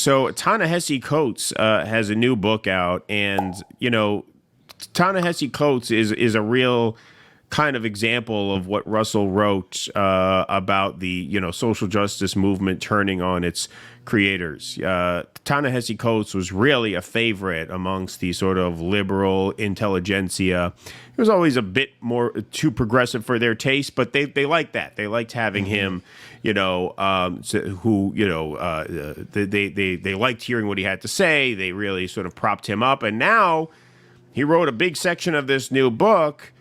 So Ta-Nehisi Coates has a new book out, and Ta-Nehisi Coates is a real kind of example of what Russell wrote about the social justice movement turning on its creators. Ta-Nehisi Coates was really a favorite amongst the sort of liberal intelligentsia. He was always a bit more too progressive for their taste, but they liked that. They liked having him, they liked hearing what he had to say. They really sort of propped him up, and now he wrote a big section of this new book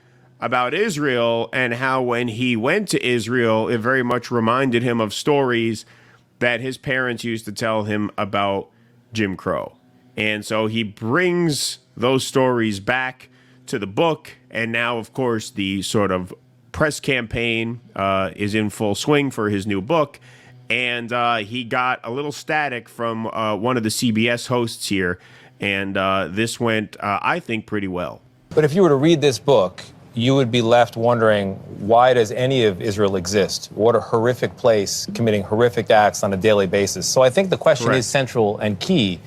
about Israel and how when he went to Israel, it very much reminded him of stories that his parents used to tell him about Jim Crow. And so he brings those stories back to the book. And now, of course, the sort of press campaign is in full swing for his new book. And he got a little static from one of the CBS hosts here. And this went, I think, pretty well. But if you were to read this book, you would be left wondering, why does any of Israel exist? What a horrific place, committing horrific acts on a daily basis. So I think the question Correct. is central and key.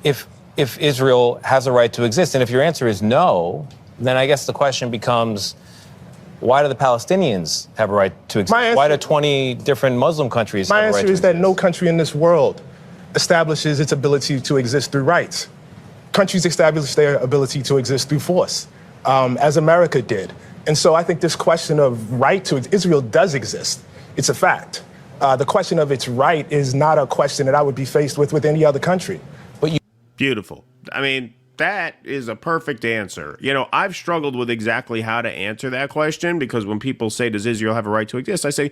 If Israel has a right to exist, and if your answer is no, then I guess the question becomes, why do the Palestinians have a right to exist? Why do 20 different Muslim countries have a right to exist? My answer is that no country in this world establishes its ability to exist through rights. Countries establish their ability to exist through force, as America did. And so I think this question of right to Israel does exist. It's a fact. The question of its right is not a question that I would be faced with any other country. Beautiful. I mean, that is a perfect answer. I've struggled with exactly how to answer that question, because when people say, does Israel have a right to exist? I say,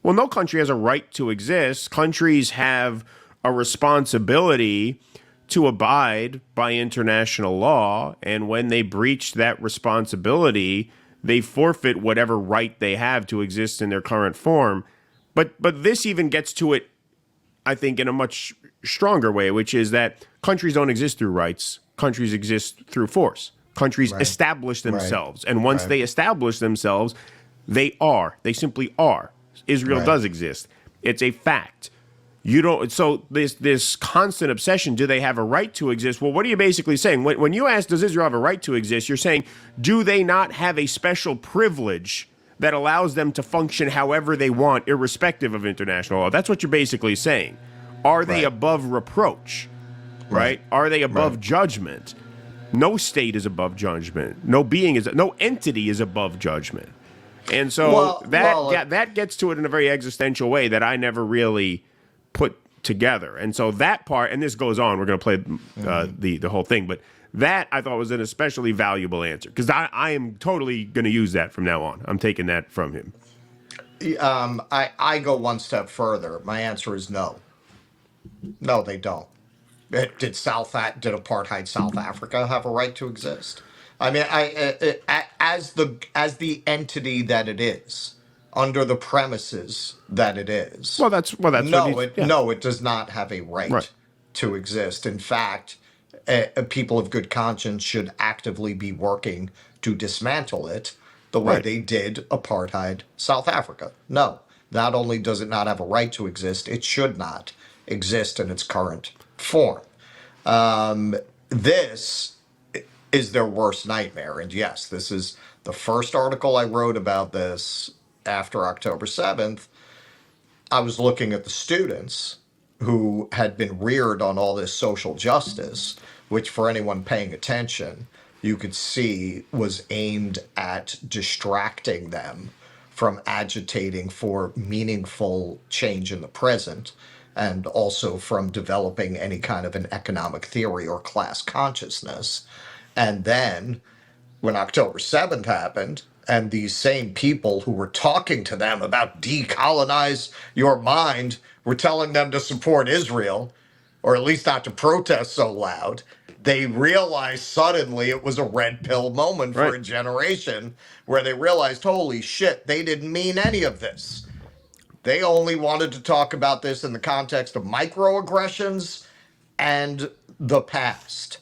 well, no country has a right to exist. Countries have a responsibility to abide by international law, and when they breach that responsibility, they forfeit whatever right they have to exist in their current form. But this even gets to it, I think, in a much stronger way, which is that countries don't exist through rights. Countries exist through force. Countries establish themselves, and once they establish themselves, they simply are. Israel does exist. It's a fact. So this constant obsession, do they have a right to exist? Well, what are you basically saying? When you ask, does Israel have a right to exist, you're saying, do they not have a special privilege that allows them to function however they want, irrespective of international law? That's what you're basically saying. Are they above reproach? Right? Are they above judgment? No state is above judgment. No entity is above judgment. And so that gets to it in a very existential way that I never really put together. And so that part, and this goes on, we're going to play the whole thing, but that I thought was an especially valuable answer, because I am totally going to use that from now on. I'm taking that from him. I go one step further. My answer is no. No, they don't. Did apartheid South Africa have a right to exist? I mean, as the entity that it is, under the premises that it is. That's no, it does not have a right to exist. In fact, people of good conscience should actively be working to dismantle it the way they did apartheid South Africa. No, not only does it not have a right to exist, it should not exist in its current form. This is their worst nightmare. And yes, this is the first article I wrote about this after October 7th. I was looking at the students who had been reared on all this social justice, which for anyone paying attention, you could see was aimed at distracting them from agitating for meaningful change in the present, and also from developing any kind of an economic theory or class consciousness. And then when October 7th happened, and these same people who were talking to them about decolonize your mind were telling them to support Israel, or at least not to protest so loud, they realized suddenly it was a red pill moment for a generation, where they realized, holy shit, they didn't mean any of this. They only wanted to talk about this in the context of microaggressions and the past.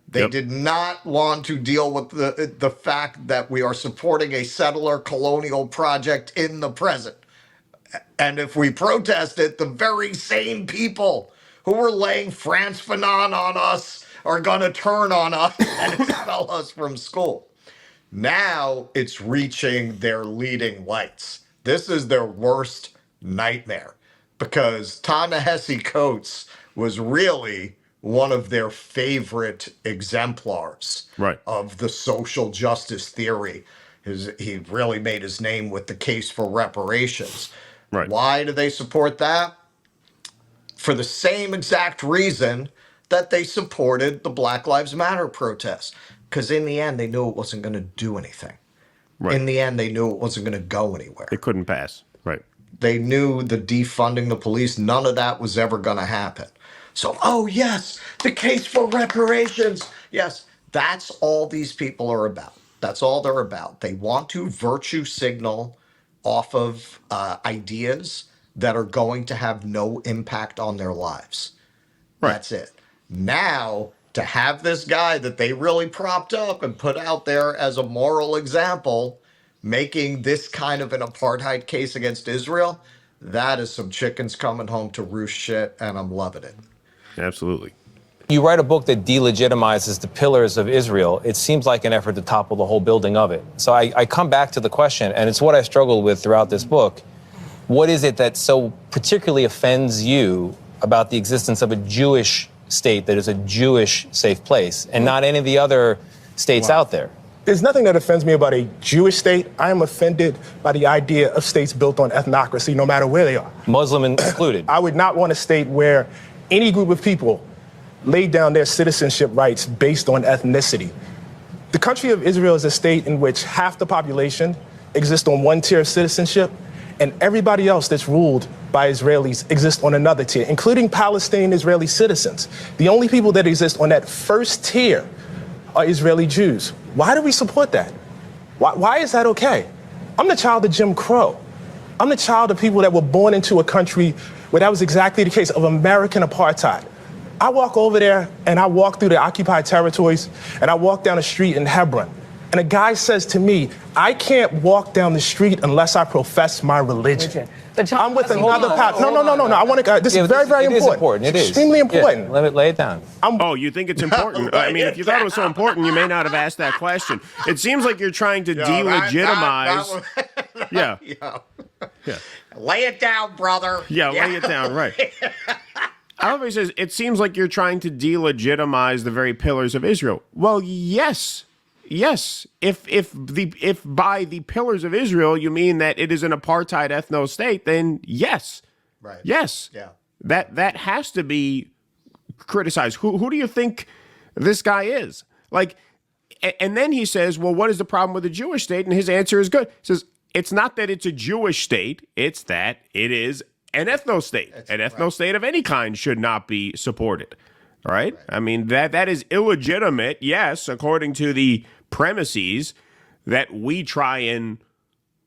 They did not want to deal with the fact that we are supporting a settler colonial project in the present. And if we protest it, the very same people who were laying France Fanon on us are going to turn on us and expel us from school. Now it's reaching their leading lights. This is their worst nightmare because Ta-Nehisi Coates was really one of their favorite exemplars Right. of the social justice theory. He really made his name with the case for reparations. Right. Why do they support that? For the same exact reason that they supported the Black Lives Matter protests. Because in the end, they knew it wasn't going to do anything. Right. In the end, they knew it wasn't going to go anywhere. It couldn't pass. Right. They knew the defunding the police, none of that was ever going to happen. So, oh, yes, the case for reparations. Yes, that's all these people are about. That's all they're about. They want to virtue signal off of ideas that are going to have no impact on their lives. Right. That's it. Now, to have this guy that they really propped up and put out there as a moral example, making this kind of an apartheid case against Israel, that is some chickens coming home to roost shit, and I'm loving it. Absolutely. You write a book that delegitimizes the pillars of Israel. It seems like an effort to topple the whole building of it. So I come back to the question, and it's what I struggled with throughout this book. What is it that so particularly offends you about the existence of a Jewish state that is a Jewish safe place and not any of the other states out there? There's nothing that offends me about a Jewish state. I am offended by the idea of states built on ethnocracy, no matter where they are. Muslim included. I would not want a state where any group of people laid down their citizenship rights based on ethnicity. The country of Israel is a state in which half the population exists on one tier of citizenship, and everybody else that's ruled by Israelis exists on another tier, including Palestinian Israeli citizens. The only people that exist on that first tier are Israeli Jews. Why do we support that? Why is that okay? I'm the child of Jim Crow. I'm the child of people that were born into a country where that was exactly the case, of American apartheid. I walk over there and I walk through the occupied territories and I walk down the street in Hebron. And a guy says to me, I can't walk down the street unless I profess my religion. I'm with another path. No. I want to. This is very, very important. It is important. It is extremely important. Yeah, lay it down. Oh, you think it's important? I mean, if you thought it was so important, you may not have asked that question. It seems like you're trying to delegitimize. Yeah. Lay it down, brother. Yeah, lay it down. Right. However, he says it seems like you're trying to delegitimize the very pillars of Israel. Well, yes. Yes, if by the pillars of Israel you mean that it is an apartheid ethno state, then yes, Right. Yes, Yeah. that has to be criticized. Who do you think this guy is? Like, and then he says, well, what is the problem with the Jewish state? And his answer is good. He says it's not that it's a Jewish state; it's that it is an ethno state. An ethno state of any kind should not be supported. All right? I mean, that is illegitimate, yes, according to the premises that we try and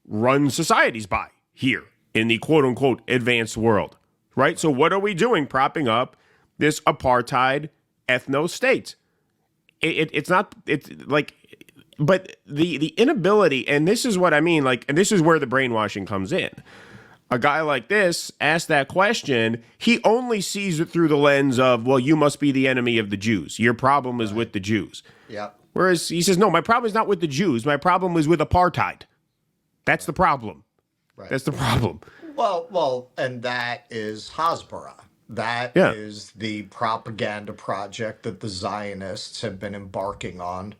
run societies by here in the quote-unquote advanced world, right? So what are we doing propping up this apartheid ethno-state? It's like, but the inability, and this is what I mean, like, and this is where the brainwashing comes in. A guy like this asked that question, he only sees it through the lens of, well, you must be the enemy of the Jews. Your problem is with the Jews. Yeah. Whereas he says, no, my problem is not with the Jews. My problem is with apartheid. That's the problem. Right. That's the problem. Well, and that is Hasbara. That is the propaganda project that the Zionists have been embarking on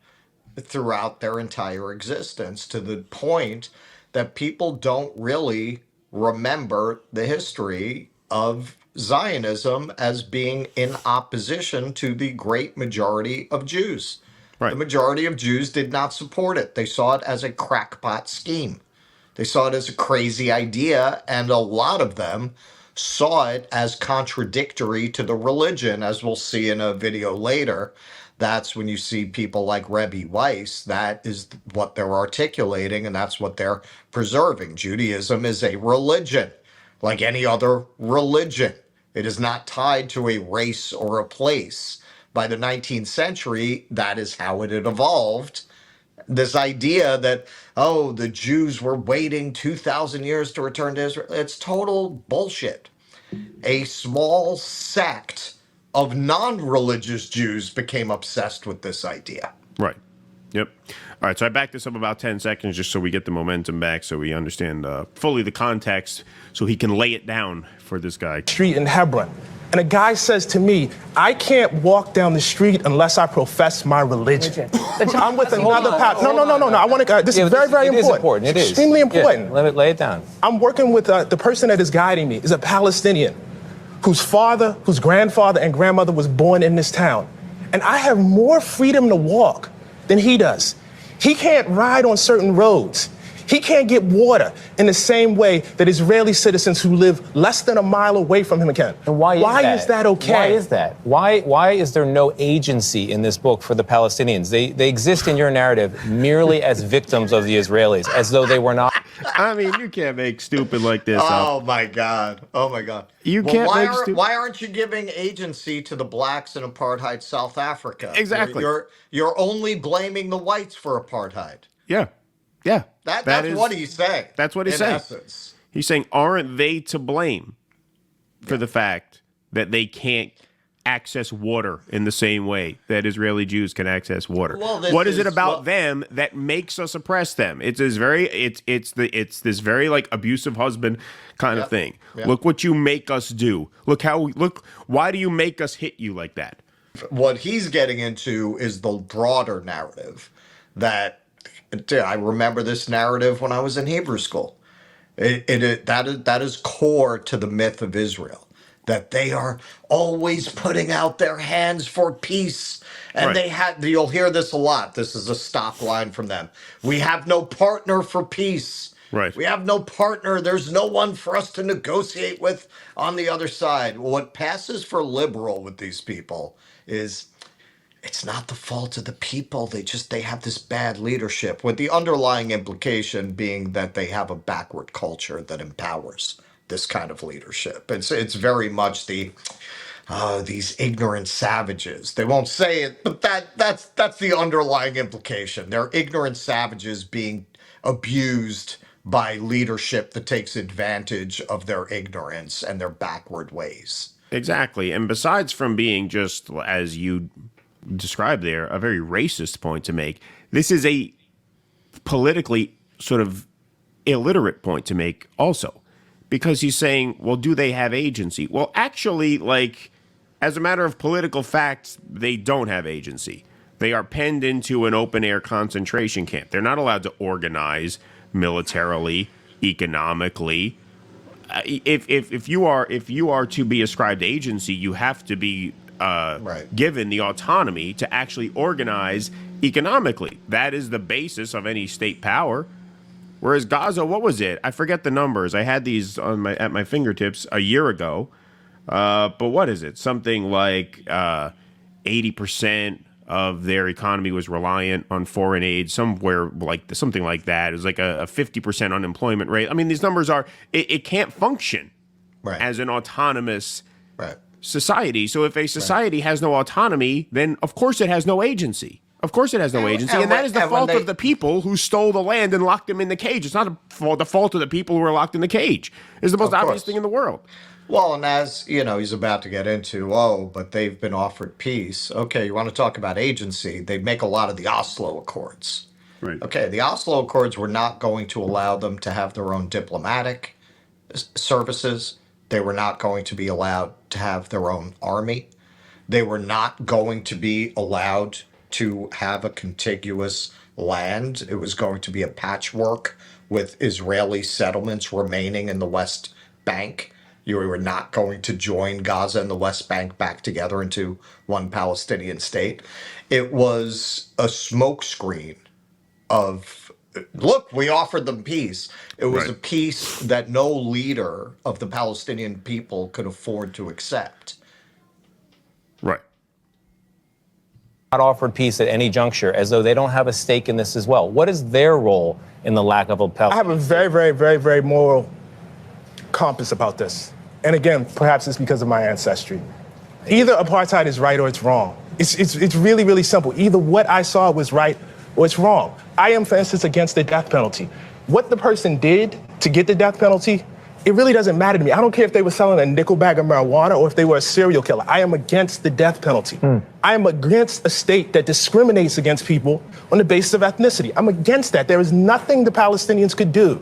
throughout their entire existence, to the point that people don't really remember the history of Zionism as being in opposition to the great majority of Jews. Right. The majority of Jews did not support it. They saw it as a crackpot scheme. They saw it as a crazy idea, and a lot of them saw it as contradictory to the religion, as we'll see in a video later. That's when you see people like Rebbe Weiss, that is what they're articulating, and that's what they're preserving. Judaism is a religion, like any other religion. It is not tied to a race or a place. By the 19th century, that is how it had evolved. This idea that, oh, the Jews were waiting 2,000 years to return to Israel, it's total bullshit. a small sect of non-religious Jews became obsessed with this idea. Right. Yep. All right. So I backed this up about 10 seconds just so we get the momentum back, so we understand fully the context, so he can lay it down for this guy. Street in Hebron. And a guy says to me, I can't walk down the street unless I profess my religion. I'm with another pastor. No. I want to. This is very, very important. It is important. It is extremely important. Yeah, let it lay it down. I'm working with the person that is guiding me is a Palestinian whose father, whose grandfather and grandmother was born in this town. And I have more freedom to walk than he does. He can't ride on certain roads. He can't get water in the same way that Israeli citizens who live less than a mile away from him can. And why is that okay? Why is that? Why is there no agency in this book for the Palestinians? They exist in your narrative merely as victims of the Israelis, as though they were not. I mean, you can't make stupid like this Oh up. my God. Oh my God. You can't make stupid. Why aren't you giving agency to the blacks in apartheid South Africa? Exactly. You're only blaming the whites for apartheid. Yeah. Yeah. That's what he's saying. That's what he's saying. Essence. He's saying, aren't they to blame for the fact that they can't access water in the same way that Israeli Jews can access water? Well, what is it about them that makes us oppress them? It's this very like abusive husband kind of thing. Yep. Look what you make us do. Why do you make us hit you like that? What he's getting into is the broader narrative that I remember this narrative when I was in Hebrew school. That is core to the myth of Israel, that they are always putting out their hands for peace. And you'll hear this a lot. This is a stock line from them. We have no partner for peace. Right. We have no partner. There's no one for us to negotiate with on the other side. What passes for liberal with these people is it's not the fault of the people. They have this bad leadership, with the underlying implication being that they have a backward culture that empowers this kind of leadership. It's very much these ignorant savages. They won't say it, but that's the underlying implication. They're ignorant savages being abused by leadership that takes advantage of their ignorance and their backward ways. Exactly. And besides from being just, as you described there, a very racist point to make, this is a politically sort of illiterate point to make also, because he's saying, well, do they have agency? Well, actually, like, as a matter of political facts, they don't have agency. They are penned into an open-air concentration camp. They're not allowed to organize militarily, economically. If you are to be ascribed agency, you have to be given the autonomy to actually organize economically. That is the basis of any state power. Whereas Gaza, what was it? I forget the numbers. I had these at my fingertips a year ago. But what is it? Something like 80% of their economy was reliant on foreign aid, somewhere like something like that. It was like a 50% unemployment rate. I mean, these numbers are, it can't function as an autonomous society. So if a society has no autonomy, then of course it has no agency. Of course it has no agency. And that is the fault of the people who stole the land and locked them in the cage. It's not the fault of the people who are locked in the cage. It's the most obvious thing in the world. Well, and as, he's about to get into, but they've been offered peace. Okay, you want to talk about agency? They make a lot of the Oslo Accords. Right. Okay, the Oslo Accords were not going to allow them to have their own diplomatic services. They were not going to be allowed to have their own army. They were not going to be allowed to have a contiguous land. It was going to be a patchwork with Israeli settlements remaining in the West Bank. You were not going to join Gaza and the West Bank back together into one Palestinian state. It was a smokescreen of, look, we offered them peace. It was a peace that no leader of the Palestinian people could afford to accept. Right. Not offered peace at any juncture, as though they don't have a stake in this as well. What is their role in the lack of a Palestinian? I have a very, very, very, very moral compass about this. And again, perhaps it's because of my ancestry. Either apartheid is right or it's wrong. It's really, really simple. Either what I saw was right or it's wrong. I am, for instance, against the death penalty. What the person did to get the death penalty it really doesn't matter to me. I don't care if they were selling a nickel bag of marijuana or if they were a serial killer. I am against the death penalty. I am against a state that discriminates against people on the basis of ethnicity. I'm against that. There is nothing the Palestinians could do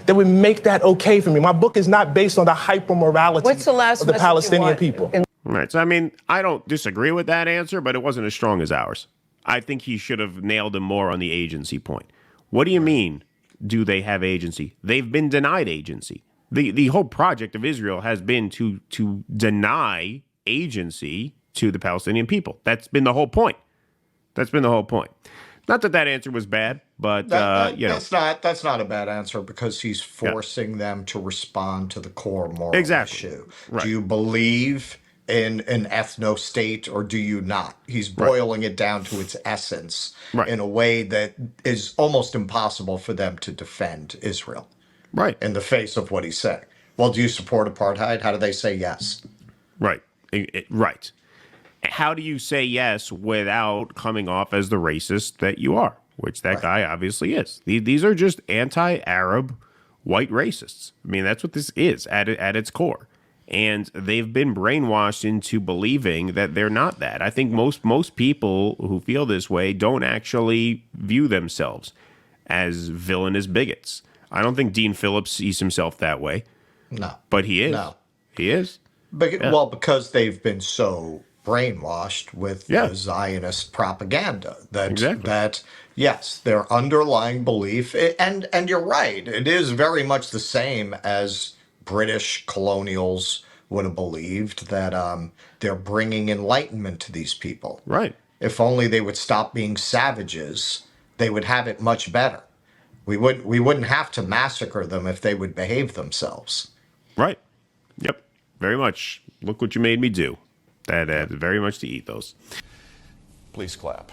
that would make that okay for me. My book is not based on the hyper-morality What's the last of the message you Palestinian want people. Right. So, I mean, I don't disagree with that answer, but it wasn't as strong as ours. I think he should have nailed him more on the agency point. What do you mean, do they have agency? They've been denied agency. The whole project of Israel has been to deny agency to the Palestinian people. That's been the whole point. That's been the whole point. Not that answer was bad, but you know, that's not a bad answer because he's forcing them to respond to the core moral issue. Right. Do you believe in an ethno state or do you not? He's boiling it down to its essence in a way that is almost impossible for them to defend Israel. Right. In the face of what he's saying. Well, do you support apartheid? How do they say yes? Right. Right. How do you say yes without coming off as the racist that you are, which that guy obviously is? These are just anti-Arab white racists. I mean, that's what this is at its core. And they've been brainwashed into believing that they're not that. I think most people who feel this way don't actually view themselves as villainous bigots. I don't think Dean Phillips sees himself that way. No. But he is. No. He is. Well, because they've been so brainwashed with the Zionist propaganda that yes, their underlying belief, and you're right, it is very much the same as British colonials would have believed, that they're bringing enlightenment to these people. Right. If only they would stop being savages, they would have it much better. We wouldn't have to massacre them if they would behave themselves. Right. Yep. Very much. Look what you made me do. That very much to eat those. Please clap.